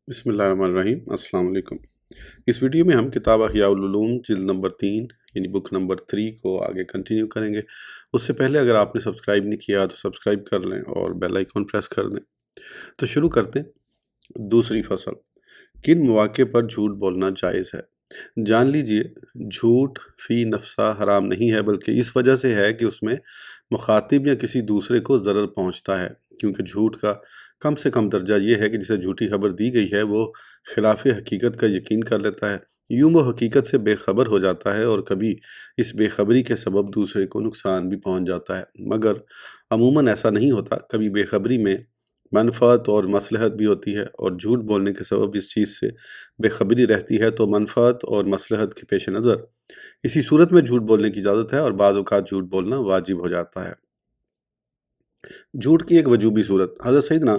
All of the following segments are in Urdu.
بسم اللہ الرحمن الرحیم۔ السلام علیکم۔ اس ویڈیو میں ہم کتاب احیاء العلوم جلد نمبر 3 یعنی بک نمبر 3 کو آگے کنٹینیو کریں گے۔ اس سے پہلے اگر آپ نے سبسکرائب نہیں کیا تو سبسکرائب کر لیں اور بیل آئیکن پریس کر دیں۔ تو شروع کرتے ہیں۔ دوسری فصل، کن مواقع پر جھوٹ بولنا جائز ہے؟ جان لیجئے، جھوٹ فی نفسہ حرام نہیں ہے، بلکہ اس وجہ سے ہے کہ اس میں مخاطب یا کسی دوسرے کو ضرر پہنچتا ہے، کیونکہ جھوٹ کا کم سے کم درجہ یہ ہے کہ جسے جھوٹی خبر دی گئی ہے وہ خلاف حقیقت کا یقین کر لیتا ہے، یوں وہ حقیقت سے بے خبر ہو جاتا ہے اور کبھی اس بے خبری کے سبب دوسرے کو نقصان بھی پہنچ جاتا ہے، مگر عموماً ایسا نہیں ہوتا۔ کبھی بے خبری میں منفعت اور مصلحت بھی ہوتی ہے، اور جھوٹ بولنے کے سبب اس چیز سے بے خبری رہتی ہے تو منفعت اور مصلحت کے پیش نظر اسی صورت میں جھوٹ بولنے کی اجازت ہے، اور بعض اوقات جھوٹ بولنا واجب ہو جاتا ہے۔ جھوٹ کی ایک وجوبی صورت، حضرت سیدنا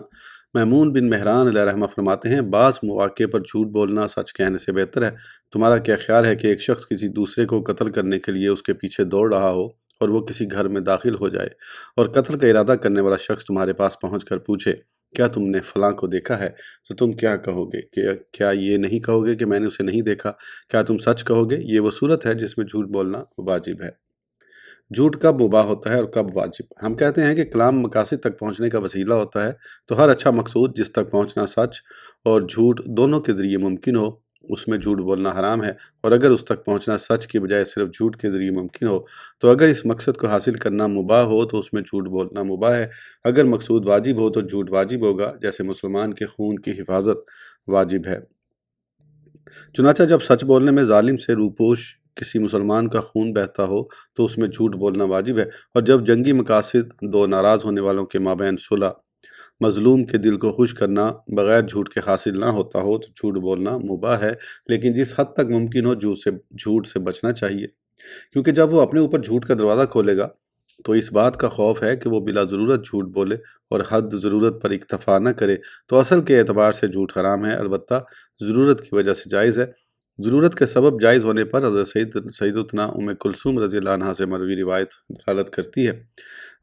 میمون بن مہران علیہ رحمہ فرماتے ہیں، بعض مواقع پر جھوٹ بولنا سچ کہنے سے بہتر ہے۔ تمہارا کیا خیال ہے کہ ایک شخص کسی دوسرے کو قتل کرنے کے لیے اس کے پیچھے دوڑ رہا ہو اور وہ کسی گھر میں داخل ہو جائے اور قتل کا ارادہ کرنے والا شخص تمہارے پاس پہنچ کر پوچھے کیا تم نے فلاں کو دیکھا ہے؟ تو تم کیا کہو گے؟ کیا یہ نہیں کہو گے کہ میں نے اسے نہیں دیکھا؟ کیا تم سچ کہو گے؟ یہ وہ صورت ہے جس میں جھوٹ بولنا واجب ہے۔ جھوٹ کب مباح ہوتا ہے اور کب واجب؟ ہم کہتے ہیں کہ کلام مقاصد تک پہنچنے کا وسیلہ ہوتا ہے، تو ہر اچھا مقصود جس تک پہنچنا سچ اور جھوٹ دونوں کے ذریعے ممکن ہو اس میں جھوٹ بولنا حرام ہے، اور اگر اس تک پہنچنا سچ کی بجائے صرف جھوٹ کے ذریعے ممکن ہو تو اگر اس مقصد کو حاصل کرنا مباح ہو تو اس میں جھوٹ بولنا مباح ہے۔ اگر مقصود واجب ہو تو جھوٹ واجب ہوگا، جیسے مسلمان کے خون کی حفاظت واجب ہے۔ چنانچہ جب سچ بولنے میں ظالم سے روپوش کسی مسلمان کا خون بہتا ہو تو اس میں جھوٹ بولنا واجب ہے، اور جب جنگی مقاصد دو ناراض ہونے والوں کے مابین صلح، مظلوم کے دل کو خوش کرنا بغیر جھوٹ کے حاصل نہ ہوتا ہو تو جھوٹ بولنا مباح ہے، لیکن جس حد تک ممکن ہو جھوٹ سے بچنا چاہیے، کیونکہ جب وہ اپنے اوپر جھوٹ کا دروازہ کھولے گا تو اس بات کا خوف ہے کہ وہ بلا ضرورت جھوٹ بولے اور حد ضرورت پر اکتفا نہ کرے، تو اصل کے اعتبار سے جھوٹ حرام ہے، البتہ ضرورت کی وجہ سے جائز ہے۔ ضرورت کے سبب جائز ہونے پر حضرت سیدتنا ام کلثوم رضی اللہ عنہ سے مروی روایت دلالت کرتی ہے۔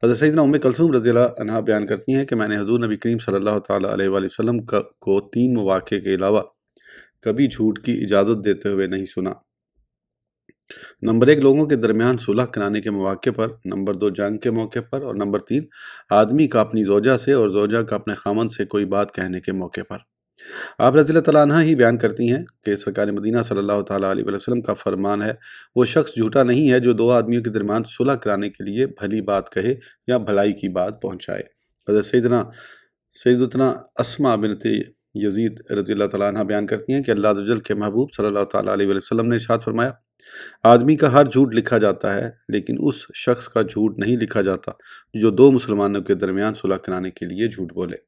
حضرت سیدنا ام کلثوم رضی اللہ عنہ بیان کرتی ہیں کہ میں نے حضور نبی کریم صلی اللہ تعالیٰ علیہ وآلہ وسلم کو 3 مواقع کے علاوہ کبھی جھوٹ کی اجازت دیتے ہوئے نہیں سنا۔ نمبر 1 لوگوں کے درمیان صلح کرانے کے مواقع پر، نمبر 2 جنگ کے موقع پر، اور نمبر 3 آدمی کا اپنی زوجہ سے اور زوجہ کا اپنے خامن سے کوئی بات کہنے کے موقع پر۔ آپ رضی اللہ تعالیٰ عنہ ہی بیان کرتی ہیں کہ سرکار مدینہ صلی اللہ تعالیٰ علیہ وسلم کا فرمان ہے، وہ شخص جھوٹا نہیں ہے جو 2 آدمیوں کے درمیان صلح کرانے کے لیے بھلی بات کہے یا بھلائی کی بات پہنچائے۔ حضرت سیدتنا اسماء بنت یزید رضی اللہ تعالیٰ عنہ بیان کرتی ہیں کہ اللہ عز و جل کے محبوب صلی اللہ تعالیٰ علیہ وسلم نے ارشاد فرمایا، آدمی کا ہر جھوٹ لکھا جاتا ہے لیکن اس شخص کا جھوٹ نہیں لکھا جاتا جو 2 مسلمانوں کے درمیان صلح کرانے کے لیے جھوٹ بولے۔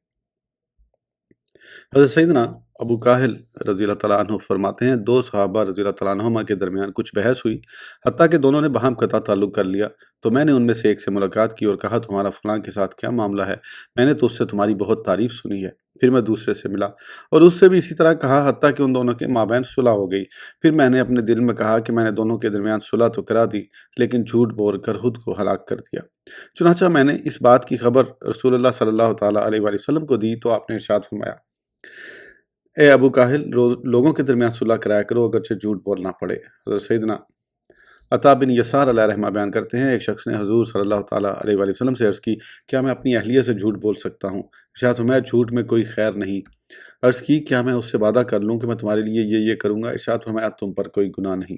حضرت سیدنا ابو کاہل رضی اللہ تعالیٰ عنہ فرماتے ہیں، 2 صحابہ رضی اللہ تعالیٰ عنہما کے درمیان کچھ بحث ہوئی، حتیٰ کہ دونوں نے باہم قطع تعلق کر لیا، تو میں نے ان میں سے ایک سے ملاقات کی اور کہا تمہارا فلاں کے ساتھ کیا معاملہ ہے؟ میں نے تو اس سے تمہاری بہت تعریف سنی ہے۔ پھر میں دوسرے سے ملا اور اس سے بھی اسی طرح کہا، حتیٰ کہ ان دونوں کے مابین صلح ہو گئی۔ پھر میں نے اپنے دل میں کہا کہ میں نے دونوں کے درمیان صلح تو کرا دی لیکن جھوٹ بول کر خود کو ہلاک کر دیا۔ چنانچہ میں نے اس بات کی خبر رسول اللہ صلی اللہ تعالیٰ علیہ وآلہ وسلم کو دی تو آپ نے ارشاد فرمایا، اے ابو کاہل، لوگوں کے درمیان صلح کرایا کرو اگرچہ جھوٹ بولنا پڑے۔ حضرت سیدنا عطا بن یسار علیہ رحمہ بیان کرتے ہیں، ایک شخص نے حضور صلی اللہ تعالیٰ علیہ وآلہ وسلم سے عرض کی، کیا میں اپنی اہلیہ سے جھوٹ بول سکتا ہوں؟ ارشاد فرمایا، جھوٹ میں کوئی خیر نہیں۔ عرض کی، کیا میں اس سے وعدہ کر لوں کہ میں تمہارے لیے یہ کروں گا؟ ارشاد فرمایا، تم پر کوئی گناہ نہیں۔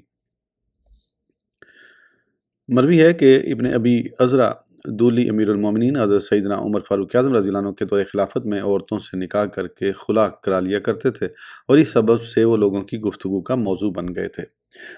مروی ہے کہ ابن ابی عذرا دولی امیر المومنین حضرت سیدنا عمر فاروق اعظم رضی اللہ عنہ کے دور خلافت میں عورتوں سے نکاح کر کے خلا کرا لیا کرتے تھے، اور اس سبب سے وہ لوگوں کی گفتگو کا موضوع بن گئے تھے۔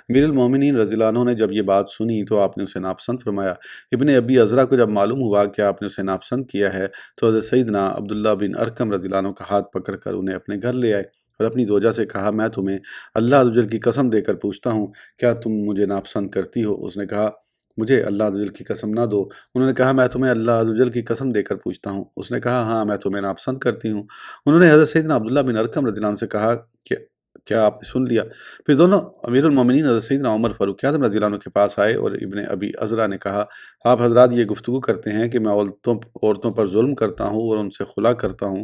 امیر المومنین رضی اللہ عنہ نے جب یہ بات سنی تو آپ نے اسے ناپسند فرمایا۔ ابن ابی عذرا کو جب معلوم ہوا کہ آپ نے اسے ناپسند کیا ہے تو حضرت سیدنا عبداللہ بن ارقم رضی اللہ عنہ کا ہاتھ پکڑ کر انہیں اپنے گھر لے آئے اور اپنی زوجہ سے کہا، میں تمہیں اللہ عز و جل کی قسم دے کر پوچھتا ہوں، کیا تم مجھے ناپسند کرتی ہو؟ اس نے کہا، مجھے اللہ عز و جل کی قسم نہ دو۔ انہوں نے کہا، میں تمہیں اللہ عز و جل کی قسم دے کر پوچھتا ہوں۔ اس نے کہا، ہاں، میں تمہیں ناپسند کرتی ہوں۔ انہوں نے حضرت سیدنا عبداللہ بن ارقم رضی اللہ عنہ سے کہا کہ کیا آپ نے سن لیا؟ پھر دونوں امیر المومنین حضرت سیدنا عمر فاروق اعظم رضی اللہ عنہ کے پاس آئے اور ابن ابی عذرا نے کہا، آپ حضرات یہ گفتگو کرتے ہیں کہ میں عورتوں پر ظلم کرتا ہوں اور ان سے خلا کرتا ہوں۔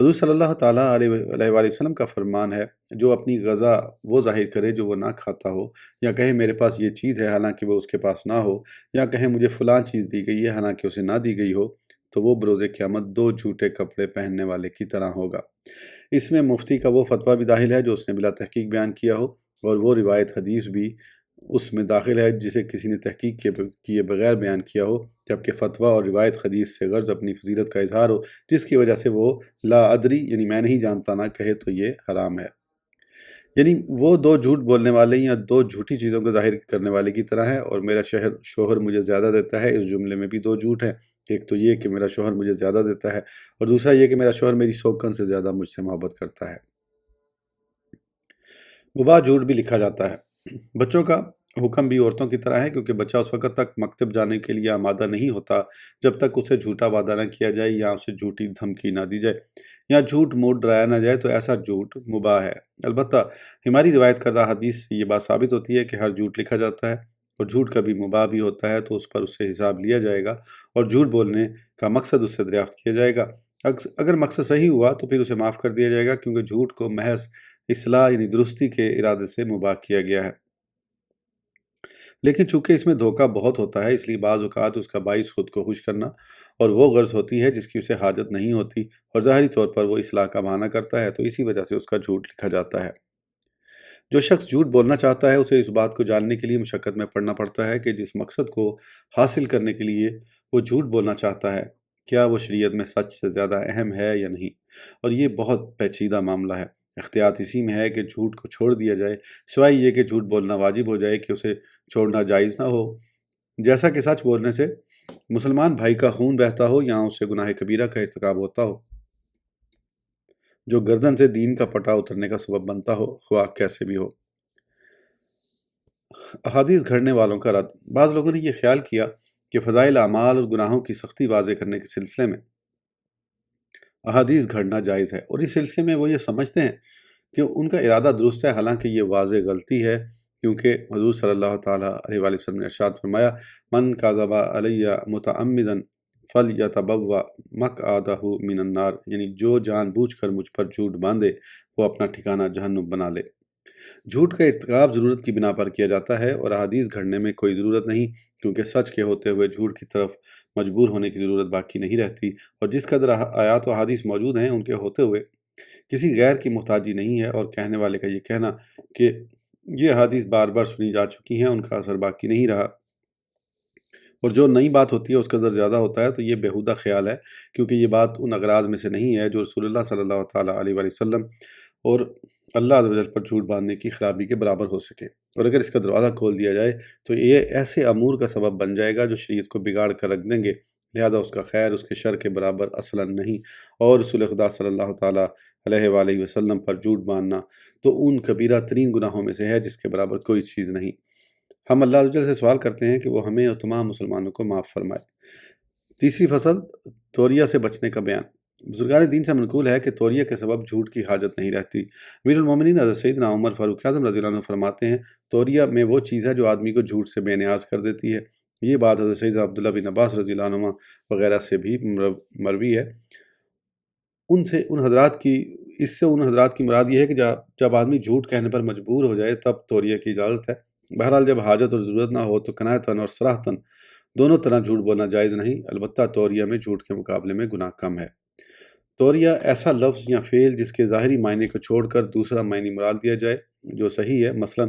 حضور صلی اللہ تعالیٰ علیہ وآلہ وسلم کا فرمان ہے، جو اپنی غذا وہ ظاہر کرے جو وہ نہ کھاتا ہو، یا کہے میرے پاس یہ چیز ہے حالانکہ وہ اس کے پاس نہ ہو، یا کہے مجھے فلاں چیز دی گئی ہے حالانکہ اسے نہ دی گئی ہو، تو وہ بروز قیامت 2 جھوٹے کپڑے پہننے والے کی طرح ہوگا۔ اس میں مفتی کا وہ فتویٰ بھی داخل ہے جو اس نے بلا تحقیق بیان کیا ہو، اور وہ روایت حدیث بھی اس میں داخل ہے جسے کسی نے تحقیق کیے بغیر بیان کیا ہو، جبکہ فتویٰ اور روایت حدیث سے غرض اپنی فضیلت کا اظہار ہو، جس کی وجہ سے وہ لا ادری یعنی میں نہیں جانتا نہ کہے تو یہ حرام ہے۔ یعنی وہ 2 جھوٹ بولنے والے یا 2 جھوٹی چیزوں کو ظاہر کرنے والے کی طرح ہے، اور میرا شوہر مجھے زیادہ دیتا ہے، اس جملے میں بھی 2 جھوٹ ہیں۔ ایک تو یہ کہ میرا شوہر مجھے زیادہ دیتا ہے، اور دوسرا یہ کہ میرا شوہر میری سوکن سے زیادہ مجھ سے محبت کرتا ہے۔ مباح جھوٹ بھی لکھا جاتا ہے۔ بچوں کا حکم بھی عورتوں کی طرح ہے، کیونکہ بچہ اس وقت تک مکتب جانے کے لیے آمادہ نہیں ہوتا جب تک اسے جھوٹا وعدہ نہ کیا جائے یا اسے جھوٹی دھمکی نہ دی جائے یا جھوٹ موٹ ڈرایا نہ جائے، تو ایسا جھوٹ مباح ہے۔ البتہ ہماری روایت کردہ حدیث سے یہ بات ثابت ہوتی ہے کہ ہر جھوٹ لکھا جاتا ہے، اور جھوٹ کبھی مباح بھی ہوتا ہے تو اس پر اس سے حساب لیا جائے گا، اور جھوٹ بولنے کا مقصد اس سے دریافت کیا جائے گا۔ اگر مقصد صحیح ہوا تو پھر اسے معاف کر دیا جائے گا، کیونکہ جھوٹ کو محض اصلاح یعنی درستی کے ارادے سے مباح کیا گیا ہے۔ لیکن چونکہ اس میں دھوکہ بہت ہوتا ہے، اس لیے بعض اوقات اس کا باعث خود کو خوش کرنا اور وہ غرض ہوتی ہے جس کی اسے حاجت نہیں ہوتی، اور ظاہری طور پر وہ اصلاح کا بہانہ کرتا ہے، تو اسی وجہ سے اس کا جھوٹ لکھا جاتا ہے۔ جو شخص جھوٹ بولنا چاہتا ہے اسے اس بات کو جاننے کے لیے مشقت میں پڑنا پڑتا ہے کہ جس مقصد کو حاصل کرنے کے لیے وہ جھوٹ بولنا چاہتا ہے، کیا وہ شریعت میں سچ سے زیادہ اہم ہے یا نہیں، اور یہ بہت پیچیدہ معاملہ ہے۔ احتیاط اسی میں ہے کہ جھوٹ کو چھوڑ دیا جائے، سوائے یہ کہ جھوٹ بولنا واجب ہو جائے کہ اسے چھوڑنا جائز نہ ہو، جیسا کہ سچ بولنے سے مسلمان بھائی کا خون بہتا ہو یا اسے گناہ کبیرہ کا ارتکاب ہوتا ہو، جو گردن سے دین کا پٹا اترنے کا سبب بنتا ہو، خواہ کیسے بھی ہو۔ احادیث گھڑنے والوں کا رد۔ بعض لوگوں نے یہ خیال کیا کہ فضائل اعمال اور گناہوں کی سختی واضح کرنے کے سلسلے میں احادیث گھڑنا جائز ہے، اور اس سلسلے میں وہ یہ سمجھتے ہیں کہ ان کا ارادہ درست ہے، حالانکہ یہ واضح غلطی ہے، کیونکہ حضور صلی اللہ تعالیٰ علیہ وآلہ وسلم نے ارشاد فرمایا، من کذب علی متعمدا فلیتبوأ مقعدہ من النار، یعنی جو جان بوجھ کر مجھ پر جھوٹ باندھے وہ اپنا ٹھکانہ جہنم بنا لے۔ جھوٹ کا ارتکاب ضرورت کی بنا پر کیا جاتا ہے، اور احادیث گھڑنے میں کوئی ضرورت نہیں، کیونکہ سچ کے ہوتے ہوئے جھوٹ کی طرف مجبور ہونے کی ضرورت باقی نہیں رہتی، اور جس قدر آیات و احادیث موجود ہیں ان کے ہوتے ہوئے کسی غیر کی محتاجی نہیں ہے، اور کہنے والے کا یہ کہنا کہ یہ احادیث بار بار سنی جا چکی ہیں ان کا اثر باقی نہیں رہا، اور جو نئی بات ہوتی ہے اس کا قدر زیادہ ہوتا ہے، تو یہ بیہودہ خیال ہے، کیونکہ یہ بات ان اغراض میں سے نہیں ہے جو رسول اللہ صلی اللہ تعالیٰ علیہ وآلہ وسلم اور اللہ عز و جل پر جھوٹ باندھنے کی خرابی کے برابر ہو سکے، اور اگر اس کا دروازہ کھول دیا جائے تو یہ ایسے امور کا سبب بن جائے گا جو شریعت کو بگاڑ کر رکھ دیں گے، لہذا اس کا خیر اس کے شر کے برابر اصلاً نہیں، اور رسول خدا صلی اللہ تعالیٰ علیہ وآلہ وسلم پر جھوٹ باندھنا تو ان کبیرہ ترین گناہوں میں سے ہے جس کے برابر کوئی چیز نہیں۔ ہم اللہ عز و جل سے سوال کرتے ہیں کہ وہ ہمیں اور تمام مسلمانوں کو معاف فرمائے۔ تیسری فصل، توریہ سے بچنے کا بیان۔ بزرگان دین سے منقول ہے کہ توریہ کے سبب جھوٹ کی حاجت نہیں رہتی۔ امیر المومنین حضرت سیدنا عمر فاروق اعظم رضی اللہ عنہ فرماتے ہیں، توریہ میں وہ چیز ہے جو آدمی کو جھوٹ سے بے نیاز کر دیتی ہے۔ یہ بات حضرت سیدنا عبداللہ بن عباس رضی اللہ عنہ وغیرہ سے بھی مروی ہے۔ اس سے ان حضرات کی مراد یہ ہے کہ جب آدمی جھوٹ کہنے پر مجبور ہو جائے تب توریہ کی اجازت ہے۔ بہرحال جب حاجت اور ضرورت نہ ہو تو کنایتاً اور صراحتاً دونوں طرح جھوٹ بولنا جائز نہیں، البتہ توریہ میں جھوٹ کے مقابلے میں گناہ کم ہے۔ توریہ ایسا لفظ یا فعل جس کے ظاہری معنی کو چھوڑ کر دوسرا معنی مراد دیا جائے جو صحیح ہے، مثلا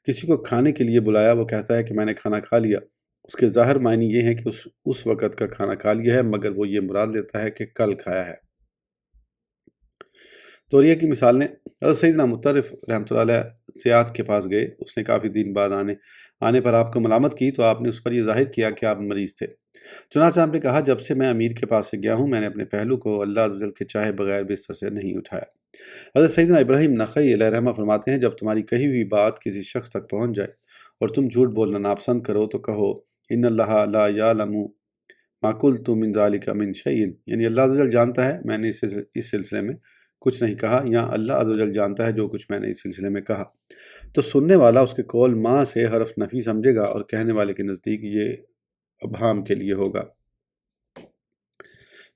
کسی کو کھانے کے لیے بلایا، وہ کہتا ہے کہ میں نے کھانا کھا لیا، اس کے ظاہر معنی یہ ہے کہ اس وقت کا کھانا کھا لیا ہے، مگر وہ یہ مراد لیتا ہے کہ کل کھایا ہے۔ توریہ کی مثالیں، حضرت سیدنا مطرف رحمۃ اللہ علیہ سیاحت کے پاس گئے، اس نے کافی دن بعد آنے پر آپ کو ملامت کی تو آپ نے اس پر یہ ظاہر کیا کہ آپ مریض تھے۔ چنانچہ آپ نے کہا، جب سے میں امیر کے پاس سے گیا ہوں میں نے اپنے پہلو کو اللہ عز و جل کے چاہے بغیر بستر سے نہیں اٹھایا۔ حضرت سیدنا ابراہیم نخعی علیہ رحمہ فرماتے ہیں، جب تمہاری کہی ہوئی بات کسی شخص تک پہنچ جائے اور تم جھوٹ بولنا ناپسند کرو تو کہو، ان اللہ لا یعلم ما قلت من ذلک من شیء، یعنی اللہ عز و جل جانتا ہے میں نے اس سلسلے میں کچھ نہیں کہا، یا اللہ عز و جل جانتا ہے جو کچھ میں نے اس سلسلے میں کہا۔ تو سننے والا اس کے قول ماں سے حرف نفی سمجھے گا، اور کہنے والے کے نزدیک یہ ابہام کے لیے ہوگا۔